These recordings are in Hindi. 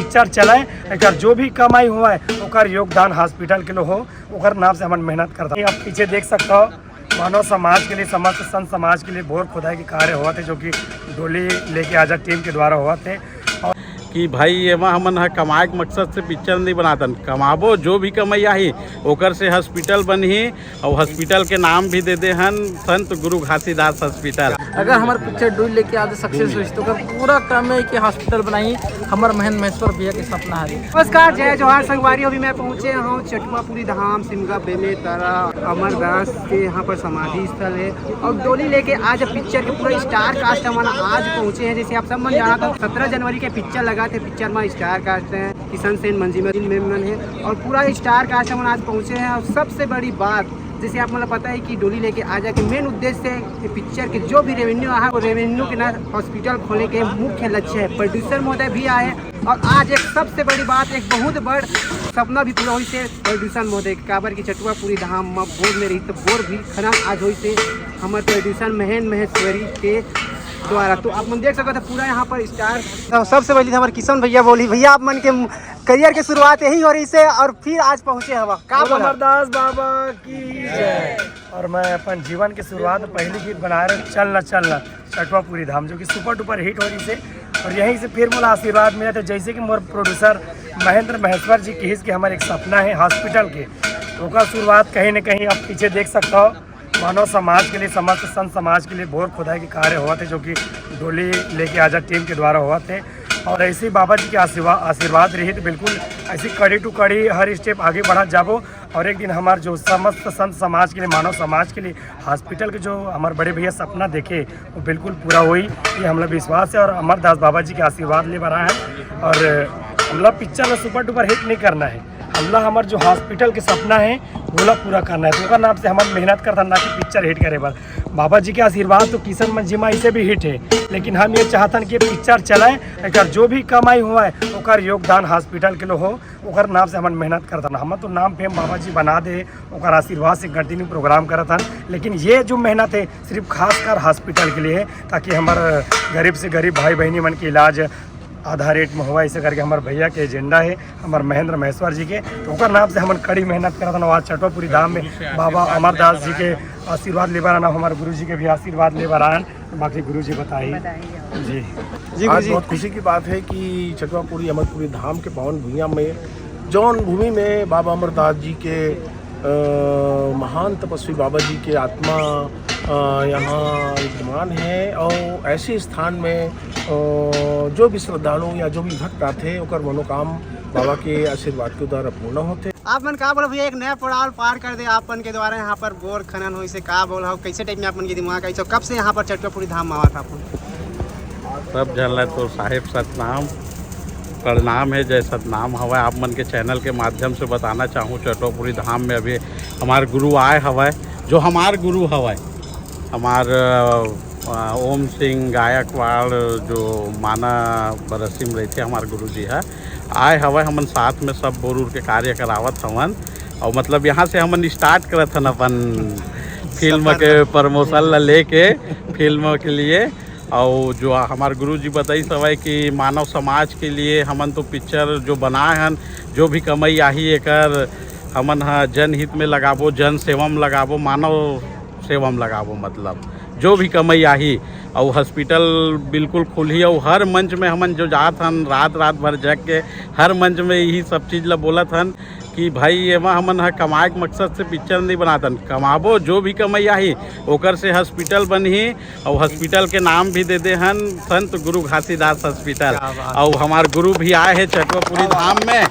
पिक्चर चलाए, अगर जो भी कमाई हुआ है ओकर योगदान हॉस्पिटल के लिए हो, ओकर नाम से हम मेहनत करते हैं। आप पीछे देख सकते हो मानव समाज के लिए, समस्त संत समाज के लिए बोर खुदाई के कार्य हुआ थे, जो कि डोली लेके आजा टीम के द्वारा हुआ थे। कि भाई एमा हमन कमाए के मकसद से पिक्चर नहीं बनातन, कमाबो जो भी कमाई आही ओकर से हॉस्पिटल बनही और हॉस्पिटल के नाम भी दे दे हन संत गुरु घासीदास हॉस्पिटल। अगर हमारे पिक्चर डोली लेके आज सक्सेस हुई तो पूरा क्रम है कि हॉस्पिटल बनाई हमारे महेंद्र महेश्वर भैया के सपना है। नमस्कार, जय जोहार संगवारी। अभी मैं पहुंचे हूँ चटुआपुरी धाम सिमगा बेमेतरा अमरदास के यहाँ पर समाधि स्थल है और डोली लेके आज पिक्चर के पूरा स्टार कास्ट हमारा आज पहुंचे हैं। जैसे आप सब मन जाना था 17 जनवरी के पिक्चर लगा थे, पिक्चर में स्टार कास्ट है, किशन सेन मंजिमल मेमन है और पूरा स्टार कास्ट हम आज पहुंचे हैं। और सबसे बड़ी बात जैसे आप मतलब पता है कि डोली लेके आ जाके मेन उद्देश्य है पिक्चर के जो भी रेवेन्यू आया वो रेवेन्यू के ना हॉस्पिटल खोलने के मुख्य लक्ष्य है। प्रोड्यूसर महोदय भी आए और आज एक सबसे बड़ी बात, एक बहुत बड़ सपना भी पूरा हुई से प्रोड्यूसर महोदय काबर की चटुआपुरी धाम में बोर में रही तो बोर भी खराब आज हुई से हमारे प्रोड्यूसर महेंद्र महेश्वरी के द्वारा। तो आप मन देख सकते थे पूरा यहाँ पर स्टार। तो सबसे पहले हमारे किशन भैया बोली, भैया आप मन के करियर की शुरुआत यही हो रही से और फिर आज पहुँचे हवा का अमरदास बाबा की जय। और मैं अपन जीवन की शुरुआत पहली गीत बना रहे चलना चलना चटुआपुरी धाम, जो कि सुपर डुपर हिट हो रही से और यहीं से फिर मुझे आशीर्वाद मिला था। जैसे कि मोर प्रोड्यूसर महेंद्र महेश्वर जी की कि हमारे एक सपना है हॉस्पिटल के, तो शुरुआत कहीं न कहीं आप पीछे देख सकते हो मानव समाज के लिए, समस्त संत समाज के लिए बोर खुदाई के कार्य हुआ थे, जो कि डोली लेके आजा टीम के द्वारा हुआ थे। और ऐसे ही बाबा जी के आशीर्वाद रही तो बिल्कुल ऐसी कड़ी टू कड़ी हर स्टेप आगे बढ़ा जाबो और एक दिन हमारे जो समस्त संत समाज के लिए, मानव समाज के लिए हॉस्पिटल के जो हमारे बड़े भैया सपना देखे वो बिल्कुल पूरा हुई, ये हम लोग विश्वास है। और अमरदास बाबा जी के आशीर्वाद ले रहा है और हम लोग पिक्चर में सुपर डुपर हिट नहीं करना है, हमला हमारे जो हॉस्पिटल के सपना है वो पूरा करना है। तो उसका नाम से हमारे मेहनत करता ना कि पिक्चर हिट करे बस। बाबा जी के आशीर्वाद तो किशन मंजिमा इसे भी हिट है, लेकिन हम ये चाहतन कि पिक्चर चलाए, अगर जो भी कमाई हुआ है ओकर योगदान हॉस्पिटल के लिए हो, ओकर नाम से हमारे मेहनत करता ना। हम तो नाम फेम बाबा जी बना दे, ओकर आशीर्वाद से कंटिन्यू प्रोग्राम करता हन, लेकिन ये जो मेहनत है सिर्फ खासकर हॉस्पिटल के लिए है, ताकि हमारे गरीब से गरीब भाई बहनी मन के इलाज आधा रेट में हुआ। इसे करके हमारे भैया के एजेंडा है हमारे महेंद्र महेश्वर जी के, तो उनका नाम से हम कड़ी मेहनत करता आज चटुआपुरी धाम में बाबा अमरदास जी के आशीर्वाद ले रहा, हमारे गुरु जी के भी आशीर्वाद ले रहा है। बाकी गुरु जी बताइए। जी जी आज बहुत खुशी की बात है कि चटुआपुरी अमरपुरी धाम के पावन भूमिया में, जौन भूमि में बाबा अमरदास जी के महान तपस्वी बाबा जी के आत्मा यहाँ विद्यमान है और ऐसे स्थान में जो भी श्रद्धालु या जो भी भक्त आते हैं उनका मनोकाम बाबा के आशीर्वाद के द्वारा पूर्ण होते। आप मन का बोलो भैया एक नया पड़ाव पार कर दे आपन के द्वारा यहाँ पर बोर खनन हुई से का बोला कैसे टाइम में आपन के दिमाग आई, कब से यहाँ पर चटुआपुरी धाम आवा था अपन? सब जल तो साहेब सतनाम प्रणाम है, जय सतनाम हवा। आप मन के चैनल के माध्यम से बताना चाहूँ चटुआपुरी धाम में अभी हमारे गुरु आए हवा, जो हमारे गुरु हवा हमारे ओम सिंह गायकवाड़ जो माना बरसी में रहते हमारे गुरु जी है आए हवा, हमन साथ में सब बोर के कार्य करावत हवन और मतलब यहाँ से हमन स्टार्ट करत हन अपन फिल्म के प्रमोशन ला लेके फिल्म के लिए। और जो हमारे गुरु जी बताई सवाई कि मानव समाज के लिए हमन तो पिक्चर जो बनाए हन, जो भी कमाई आही एकर हमन जनहित में लगाबो, जन सेवा में लगाबो, मानव सेवा में लगाबो, मतलब जो भी कमाई आही। और हॉस्पिटल बिल्कुल खुली और हर मंच में हमन जो जात हन रात भर जग के हर मंच में यही सब चीज़ ला बोलत हन कि भाई एमा हमन कमाए के मकसद से पिक्चर नहीं बनातन, कमाबो जो भी कमाई आही ओकर से हॉस्पिटल बनही और हॉस्पिटल के नाम भी दे दे हन संत गुरु घासीदास हॉस्पिटल। और हमारे गुरु भी आए हैं चटुआपुरी धाम में,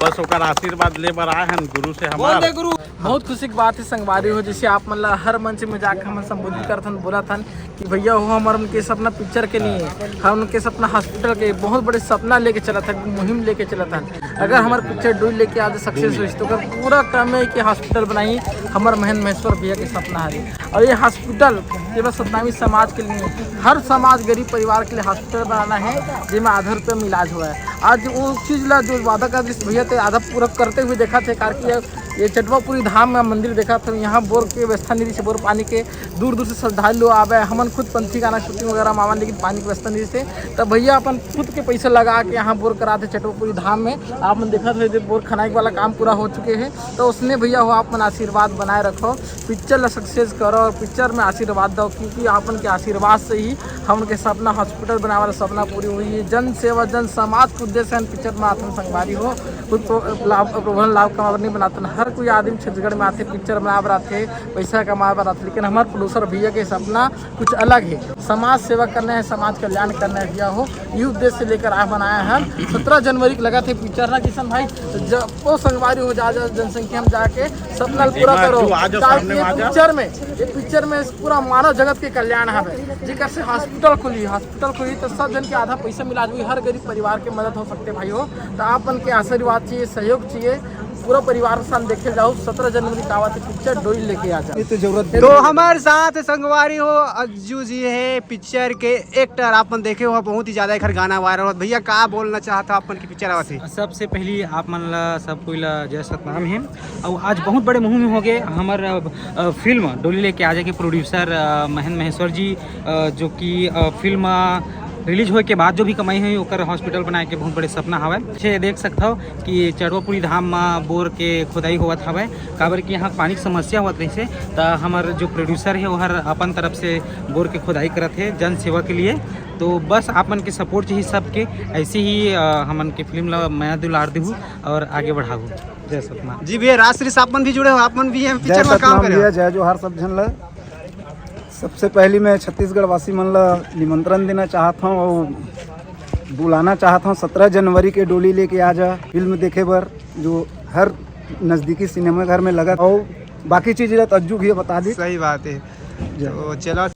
बस ओकर आशीर्वाद ले बर आए हैं गुरु से हमारे। गुरु बहुत खुशी की बात है संगवारी हो, जैसे आप मतलब हर मंच में जाकर हम संबोधित करते बोला था कि भैया हो हमारे उनके सपना पिक्चर के नहीं, हम उनके सपना हॉस्पिटल के बहुत बड़े सपना लेके चला था, मुहिम लेके चला था। अगर हमारे पिक्चर डोली लेके आज सक्सेस हुई तो पूरा क्रम है कि हॉस्पिटल बनाई हमारे महेंद्र महेश्वर भैया के सपना है। और ये हॉस्पिटल केवल सतनामी समाज के लिए, हर समाज गरीब परिवार के लिए हॉस्पिटल बनाना है जिसमें आधा रुपये में इलाज हुआ है। आज वो चीज़ ला जो वादा कर इस भैया थे आधा पूरा करते हुए देखा थे, कार ये चटवापुरी धाम में मंदिर देखा था। यहाँ बोर के व्यवस्था नहीं थी, बोर पानी के दूर दूर से श्रद्धालु आवे, हमन खुद पंथी गाना शूटिंग वगैरह मामा, लेकिन पानी की व्यवस्था नहीं थे। तब भैया अपन खुद के पैसे लगा के यहाँ बोर कराते चटवापुरी धाम में। आपने देखा था बोर खनाई वाला काम पूरा हो चुके हैं। तो उसने भैया हो आप मन आशीर्वाद बनाए रखो, पिक्चर ला सक्सेस करो और पिक्चर में आशीर्वाद दो, क्योंकि आपन के आशीर्वाद से ही हम उनके सपना हॉस्पिटल बनाने वाला सपना पूरी हुई है। जन सेवा जन समाज के उद्देश्य से पिक्चर में आतन संगवारी हो, कुछ प्रबंधन लाभ कमा नहीं बनाते। हर कोई आदमी छत्तीसगढ़ में आते पिक्चर बना बनाते पैसा कमा बनाते, लेकिन हमारे प्रोड्यूसर भैया के सपना कुछ अलग है, समाज सेवा करना है, समाज कल्याण करना है भैया हो। ये उद्देश्य से लेकर आप बनाया है। 17 जनवरी को लगा थे पिक्चर ना किशन भाई, वो संगवारी हो जा जनसंख्या में जाके सपना पूरा करो। पिक्चर में पूरा मानव जगत के कल्याण है, जिकर से हॉस्पिटल खुली तो सब जन के आधा पैसा मिला हुई, हर गरीब परिवार के मदद हो सकते भाई हो। तो आप उनके आशीर्वाद चाहिए, सहयोग चाहिए, पूरा परिवार के साथ देखे जाओ। 17 जनवरी का आवा पिक्चर डोली लेके आ जाओ। तो हमारे साथ संगवारी हो अज्जू जी है, पिक्चर के एक्टर। अपन देखे हो बहुत ही ज्यादा एक गाना वायरल हो। भैया का बोलना चाहता अपन की पिक्चर आवा थी? सबसे पहले आप मन ला सब कोई ला जय सतनाम है। और आज बहुत बड़े मुहिम हो गए हमारे फिल्म डोली लेके आ जाए के प्रोड्यूसर महेंद्र महेश्वर जी, जो कि फिल्म रिलीज होए के बाद जो भी कमाई है ओकर हॉस्पिटल बनाए के बहुत बड़े सपना हवे। छे देख सकते हो कि चटवापुरी धाम में बोर के खुदाई होवत हवे, काबर कि यहाँ पानी की समस्या होत रही से। तो हमारे जो प्रोड्यूसर है वो हर अपन तरफ से बोर के खुदाई करत है जन सेवा के लिए। तो बस आप मन के सपोर्ट चाहिए सबके, ऐसे ही हमन के फिल्म ला मैं दुलार दूँ और आगे बढ़ाऊँ। जय सतनाम जी भैया। राजश्री सापन भी जुड़े हो, आप मन भी पिक्चर में काम करे। जय जोहार सब जन ला। सबसे पहले मैं छत्तीसगढ़ वासी मन ला निमंत्रण देना चाहता हूँ और बुलाना चाहता हूँ 17 जनवरी के डोली लेके आ जा फिल्म देखे बर, जो हर नज़दीकी सिनेमा घर में लगा। और बाकी चीज़ अज्जू भी बता दी। सही बात है। तो चलो।